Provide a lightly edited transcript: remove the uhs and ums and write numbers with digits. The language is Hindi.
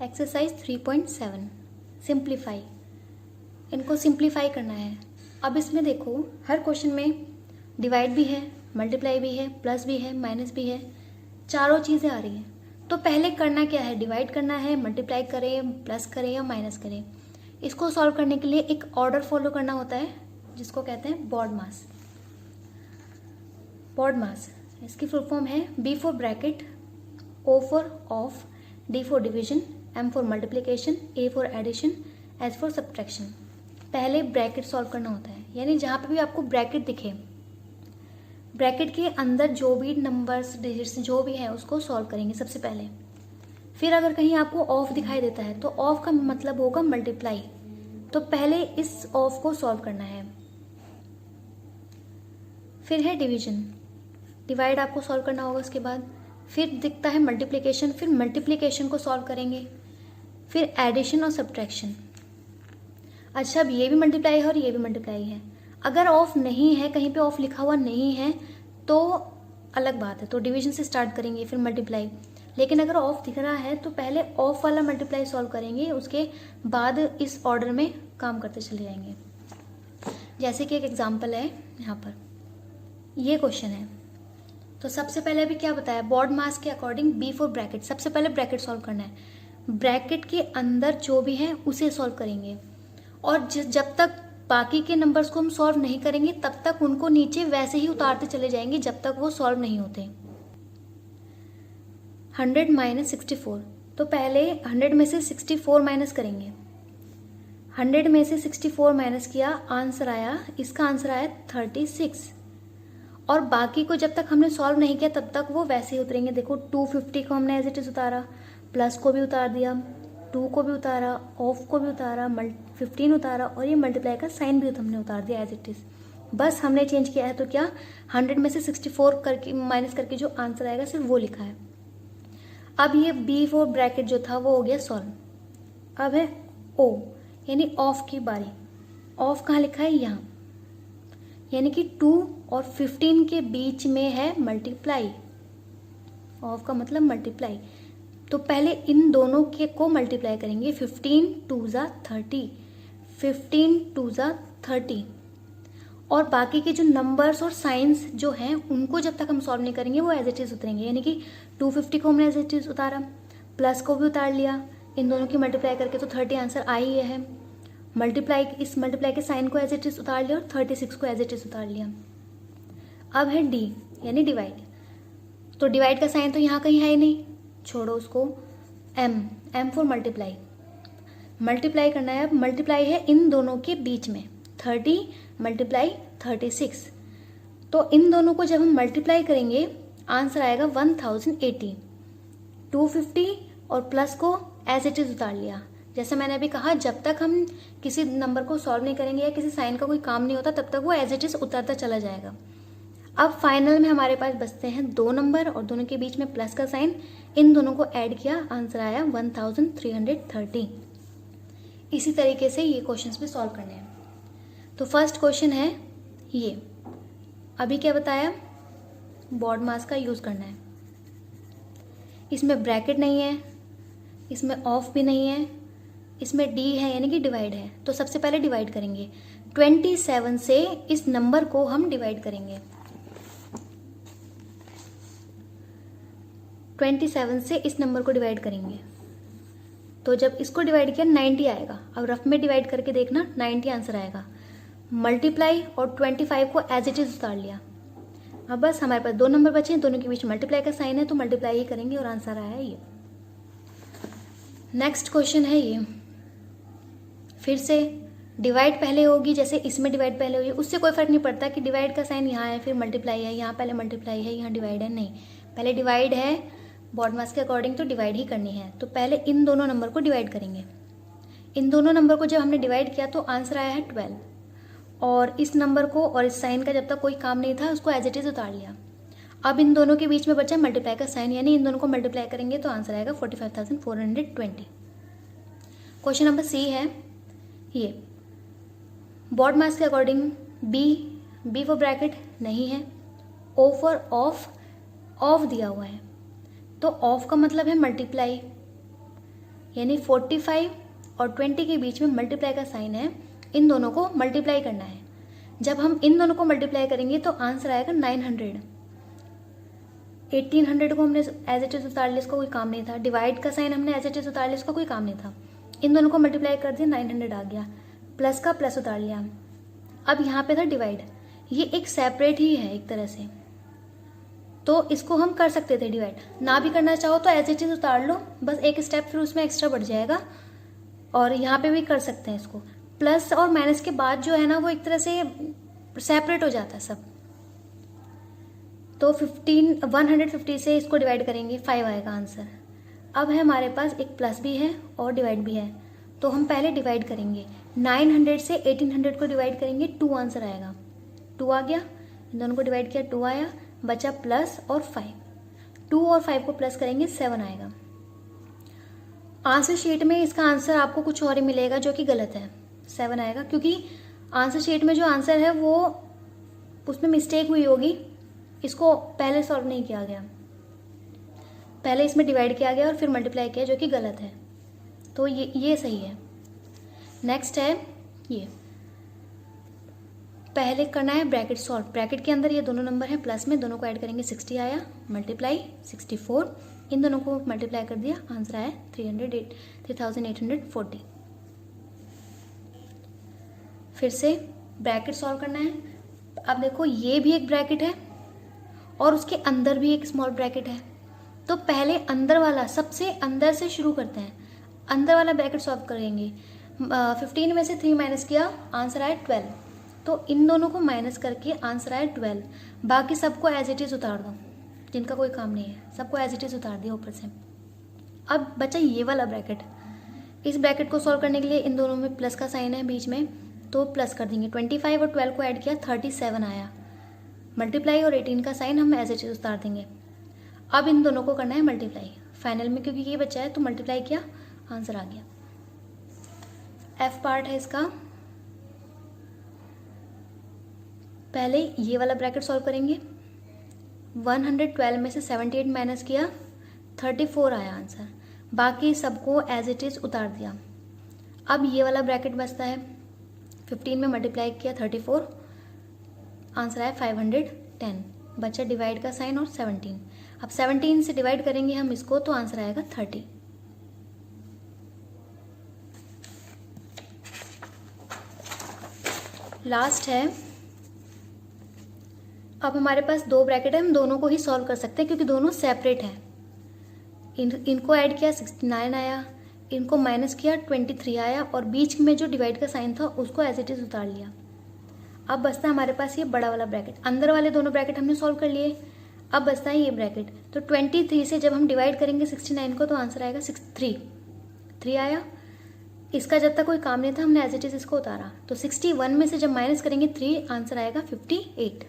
Exercise 3.7 simplify. इनको सिंप्लीफाई करना है। अब इसमें देखो हर क्वेश्चन में डिवाइड भी है, मल्टीप्लाई भी है, प्लस भी है, माइनस भी है, चारों चीज़ें आ रही हैं। तो पहले करना क्या है, डिवाइड करना है, मल्टीप्लाई करें, प्लस करें या माइनस करें। इसको सॉल्व करने के लिए एक ऑर्डर फॉलो करना होता है जिसको कहते हैं बॉड मास। बॉड मास इसकी फुल फॉर्म है B for bracket, O for of, D for division, M for multiplication, A for addition, H for subtraction. पहले ब्रैकेट सॉल्व करना होता है, यानी जहाँ पे भी आपको ब्रैकेट दिखे, ब्रैकेट के अंदर जो भी नंबर्स डिजिट्स जो भी है उसको सॉल्व करेंगे सबसे पहले। फिर अगर कहीं आपको ऑफ दिखाई देता है तो ऑफ का मतलब होगा मल्टीप्लाई, तो पहले इस ऑफ को सॉल्व करना है। फिर है डिवीजन, डिवाइड आपको सॉल्व करना होगा उसके बाद। फिर दिखता है मल्टीप्लिकेशन, फिर मल्टीप्लिकेशन को सॉल्व करेंगे। फिर एडिशन और सब्ट्रैक्शन। अच्छा, अब ये भी मल्टीप्लाई है और ये भी मल्टीप्लाई है। अगर ऑफ नहीं है, कहीं पे ऑफ लिखा हुआ नहीं है तो अलग बात है, तो डिवीजन से स्टार्ट करेंगे फिर मल्टीप्लाई। लेकिन अगर ऑफ दिख रहा है तो पहले ऑफ वाला मल्टीप्लाई सॉल्व करेंगे, उसके बाद इस ऑर्डर में काम करते चले जाएंगे। जैसे कि एक एग्जाम्पल है यहाँ पर, ये क्वेश्चन है। तो सबसे पहले अभी क्या बताया, बॉड मास के अकॉर्डिंग बी फॉर ब्रैकेट। सबसे पहले ब्रैकेट सॉल्व करना है, ब्रैकेट के अंदर जो भी है उसे सॉल्व करेंगे। और जब तक बाकी के नंबर्स को हम सॉल्व नहीं करेंगे तब तक उनको नीचे वैसे ही उतारते चले जाएंगे जब तक वो सॉल्व नहीं होते। 100 माइनस 64, तो पहले 100 में से 64 माइनस करेंगे। 100 में से 64 माइनस किया, आंसर आया, इसका आंसर आया 36। और बाकी को जब तक हमने सॉल्व नहीं किया तब तक वो वैसे ही उतरेंगे। देखो 250 को हमने एज इट इज उतारा, प्लस को भी उतार दिया, 2 को भी उतारा, ऑफ को भी उतारा, 15 उतारा, और ये मल्टीप्लाई का साइन भी हमने उतार दिया एज इट इज। बस हमने चेंज किया है, तो क्या 100 में से 64 करके माइनस करके जो आंसर आएगा सिर्फ वो लिखा है। अब ये बी फॉर ब्रैकेट जो था वो हो गया सॉल्व। अब है ओ यानी ऑफ की बारी। ऑफ कहाँ लिखा है, यहाँ, यानी कि 2 और 15 के बीच में है मल्टीप्लाई। ऑफ का मतलब मल्टीप्लाई, तो पहले इन दोनों के को मल्टीप्लाई करेंगे। 15 2 जा 30, 15 2 जा 30। और बाकी के जो नंबर्स और साइंस जो हैं उनको जब तक हम सॉल्व नहीं करेंगे वो एज इट इज उतरेंगे। यानी कि 250 को हमने एज इट इज उतारा, प्लस को भी उतार लिया, इन दोनों की मल्टीप्लाई करके तो 30 आंसर आ ही है। मल्टीप्लाई, इस मल्टीप्लाई के साइन को एज इट इज उतार लिया और 36 को एज इट इज उतार लिया। अब है डी यानी डिवाइड, तो डिवाइड का साइन तो यहाँ कहीं है ही नहीं, छोड़ो उसको। एम फॉर मल्टीप्लाई, मल्टीप्लाई करना है। अब मल्टीप्लाई है इन दोनों के बीच में, 30 मल्टीप्लाई 36, तो इन दोनों को जब हम मल्टीप्लाई करेंगे आंसर आएगा 1080। 250 और प्लस को एज इट इज उतार लिया। जैसे मैंने अभी कहा, जब तक हम किसी नंबर को सॉल्व नहीं करेंगे या किसी साइन का कोई काम नहीं होता तब तक वो एज इट इज उतरता चला जाएगा। अब फाइनल में हमारे पास बचते हैं 2 नंबर और दोनों के बीच में प्लस का साइन, इन दोनों को ऐड किया, आंसर आया 1330। इसी तरीके से ये क्वेश्चंस भी सॉल्व करने हैं। तो फर्स्ट क्वेश्चन है ये, अभी क्या बताया, बॉड मास का यूज करना है। इसमें ब्रैकेट नहीं है, इसमें ऑफ भी नहीं है, इसमें डी है यानी कि डिवाइड है। तो सबसे पहले डिवाइड करेंगे, 27 से इस नंबर को हम डिवाइड करेंगे। 27 से इस नंबर को डिवाइड करेंगे, तो जब इसको डिवाइड किया 90 आएगा। अब रफ में डिवाइड करके देखना, 90 आंसर आएगा। मल्टीप्लाई और 25 को एज इट इज उतार लिया। अब बस हमारे पास 2 नंबर बचे हैं, दोनों के बीच मल्टीप्लाई का साइन है तो मल्टीप्लाई ही करेंगे और आंसर आया ये। नेक्स्ट क्वेश्चन है ये, फिर से डिवाइड पहले होगी, जैसे इसमें डिवाइड पहले हुई, उससे कोई फर्क नहीं पड़ता कि डिवाइड का साइन यहाँ है फिर मल्टीप्लाई है, यहाँ पहले मल्टीप्लाई है यहाँ डिवाइड है, नहीं, पहले डिवाइड है, बॉड मास के अकॉर्डिंग तो डिवाइड ही करनी है। तो पहले इन दोनों नंबर को डिवाइड करेंगे। इन दोनों नंबर को जब हमने डिवाइड किया तो आंसर आया है 12, और इस नंबर को और इस साइन का जब तक कोई काम नहीं था उसको एज इट इज उतार लिया। अब इन दोनों के बीच में बचा मल्टीप्लाई का साइन, यानी इन दोनों को मल्टीप्लाई करेंगे तो आंसर आएगा 45,420। क्वेश्चन नंबर सी है ये, बॉड मास के अकॉर्डिंग बी फॉर ब्रैकेट नहीं है, ओ फॉर ऑफ दिया हुआ है, तो ऑफ का मतलब है मल्टीप्लाई, यानी 45 और 20 के बीच में मल्टीप्लाई का साइन है, इन दोनों को मल्टीप्लाई करना है। जब हम इन दोनों को मल्टीप्लाई करेंगे तो आंसर आएगा 900। 1800 को हमने एज इट इज उतार लिया, इसका कोई काम नहीं था। डिवाइड का साइन हमने एज इट इज उतार लिया, इसका कोई काम नहीं था। इन दोनों को मल्टीप्लाई कर दिया, 900 आ गया। प्लस का प्लस उतार लिया। अब यहाँ पे था डिवाइड, ये एक सेपरेट ही है एक तरह से, तो इसको हम कर सकते थे डिवाइड। ना भी करना चाहो तो एज इट इज उतार लो, बस एक स्टेप फिर उसमें एक्स्ट्रा बढ़ जाएगा। और यहाँ पे भी कर सकते हैं इसको। प्लस और माइनस के बाद जो है ना वो एक तरह से सेपरेट हो जाता है सब। तो 150 से इसको डिवाइड करेंगे, 5 आएगा आंसर। अब है हमारे पास एक प्लस भी है और डिवाइड भी है, तो हम पहले डिवाइड करेंगे। 900 से 1800 को डिवाइड करेंगे, 2 आंसर आएगा। 2 आ गया, इन दोनों को डिवाइड किया, 2 आया, बचा प्लस और 5। 2 और 5 को प्लस करेंगे, 7 आएगा। आंसर शीट में इसका आंसर आपको कुछ और ही मिलेगा जो कि गलत है। 7 आएगा क्योंकि आंसर शीट में जो आंसर है वो उसमें मिस्टेक हुई होगी, इसको पहले सॉल्व नहीं किया गया, पहले इसमें डिवाइड किया गया और फिर मल्टीप्लाई किया, जो कि गलत है। तो ये सही है। नेक्स्ट है ये, पहले करना है ब्रैकेट सॉल्व। ब्रैकेट के अंदर ये दोनों नंबर है, प्लस में दोनों को ऐड करेंगे, 60 आया, मल्टीप्लाई 64, इन दोनों को मल्टीप्लाई कर दिया, आंसर आया 3840। फिर से ब्रैकेट सॉल्व करना है। अब देखो ये भी एक ब्रैकेट है और उसके अंदर भी एक स्मॉल ब्रैकेट है, तो पहले अंदर वाला, सबसे अंदर से शुरू करते हैं। अंदर वाला ब्रैकेट सॉल्व करेंगे। 15 में से 3 माइनस किया, आंसर आया 12, तो इन दोनों को माइनस करके आंसर आया 12। बाकी सबको एज इट इज उतार दो, जिनका कोई काम नहीं है, सबको एज इट इज उतार दिया ऊपर से। अब बचा ये वाला ब्रैकेट। इस ब्रैकेट को सॉल्व करने के लिए इन दोनों में प्लस का साइन है बीच में, तो प्लस कर देंगे। 25 और 12 को ऐड किया, 37 आया, मल्टीप्लाई और 18 का साइन हम एज इट इज उतार देंगे। अब इन दोनों को करना है मल्टीप्लाई फाइनल में, क्योंकि ये बचा है तो मल्टीप्लाई किया, आंसर आ गया। एफ पार्ट है इसका। पहले ये वाला ब्रैकेट सॉल्व करेंगे। 112 में से 78 माइनस किया, 34 आया आंसर। बाकी सबको एज इट इज उतार दिया। अब ये वाला ब्रैकेट बचता है, 15 में मल्टीप्लाई किया, 34, आंसर आया 510। बचा डिवाइड का साइन और 17। अब 17 से डिवाइड करेंगे हम इसको, तो आंसर आएगा 30। लास्ट है। अब हमारे पास 2 ब्रैकेट है, हम दोनों को ही सॉल्व कर सकते हैं क्योंकि दोनों सेपरेट हैं। इनको ऐड किया, 69 आया, इनको माइनस किया, 23 आया, और बीच में जो डिवाइड का साइन था उसको एज इट इज उतार लिया। अब बचता है हमारे पास ये बड़ा वाला ब्रैकेट। अंदर वाले दोनों ब्रैकेट हमने सॉल्व कर लिए, अब बचता है ये ब्रैकेट। तो 23 से जब हम डिवाइड करेंगे 69 को, तो आंसर आएगा 3 आया। इसका जब तक कोई काम नहीं था, हमने एज इट इज इसको उतारा। तो 61 में से जब माइनस करेंगे 3, आंसर आएगा 58।